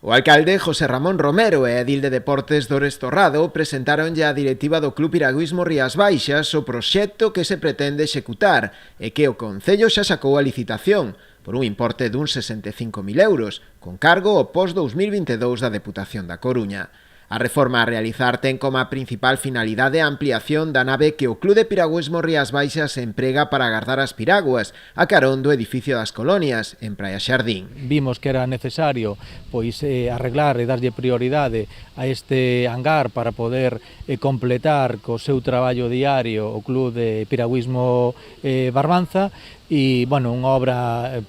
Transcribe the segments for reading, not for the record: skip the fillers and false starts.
O alcalde José Ramón Romero e a edil de Deportes Dores Torrado presentaronlle á directiva do Club Piragüismo Rías Baixas o proxecto que se pretende executar e que o Concello xa sacou a licitación por un importe duns 65.000 euros, con cargo ao pos 2022 da Deputación da Coruña. A reforma a realizar ten como principal finalidade a ampliación da nave que o Club de Piragüismo Rías Baixas emprega para agardar as piraguas a carón do edificio das Colonias, en Praia Xardín. Vimos que era necesario arreglar e darlle prioridade a este hangar para poder completar co seu traballo diario o Club de Piragüismo Barbanza e, bueno, unha obra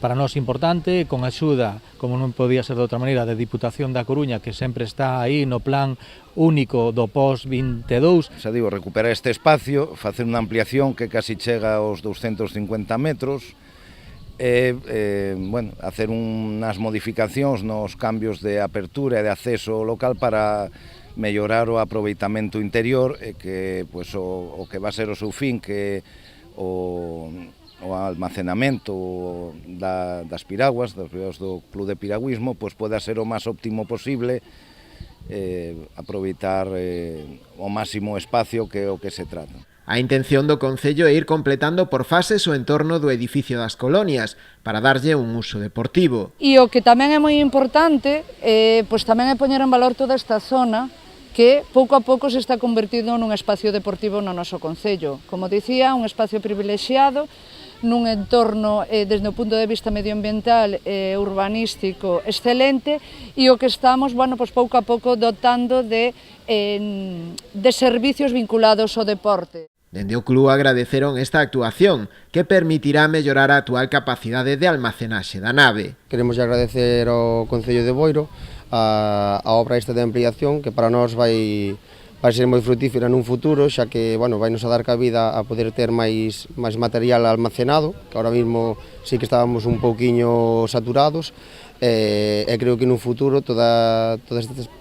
para nós importante, con axuda, como non podía ser de outra maneira, de Diputación da Coruña, que sempre está aí no plan único do POS-22. Xa digo, recuperar este espacio, facer unha ampliación que casi chega aos 250 metros, bueno, hacer unhas modificacións nos cambios de apertura e de acceso ao local para mellorar o aproveitamento interior e que pues, o que va a ser o seu fin, que o almacenamento das piraguas do Club de Piragüismo, pues, poda ser o máis óptimo posible, aproveitar o máximo espacio que é o que se trata. A intención do Concello é ir completando por fases o entorno do edificio das Colonias para darlle un uso deportivo. E o que tamén é moi importante, pois tamén é poñer en valor toda esta zona que pouco a pouco se está convertindo nun espacio deportivo no noso Concello. Como dicía, un espacio privilexiado, nun entorno, desde o punto de vista medioambiental e urbanístico, excelente, e o que estamos, bueno, pois pouco a pouco dotando de servicios vinculados ao deporte. Dende o club agradeceron esta actuación, que permitirá mellorar a actual capacidade de almacenaxe da nave. Queremos agradecer ao Concello de Boiro a obra esta de ampliación, que para nós vai ser moi frutífera nun futuro, xa que, bueno, vai nos a dar cabida a poder ter máis material almacenado, que ahora mesmo sí que estábamos un pouquiño saturados, e creo que nun futuro todas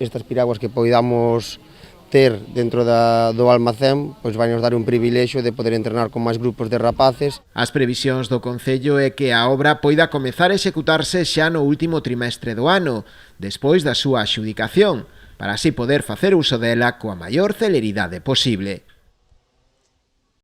estas piraguas que poidamos ter dentro do almacén, pois vai nos dar un privilexio de poder entrenar con máis grupos de rapaces. As previsións do Concello é que a obra poida comezar a executarse xa no último trimestre do ano, despois da súa adxudicación, para así poder facer uso dela coa maior celeridade posible.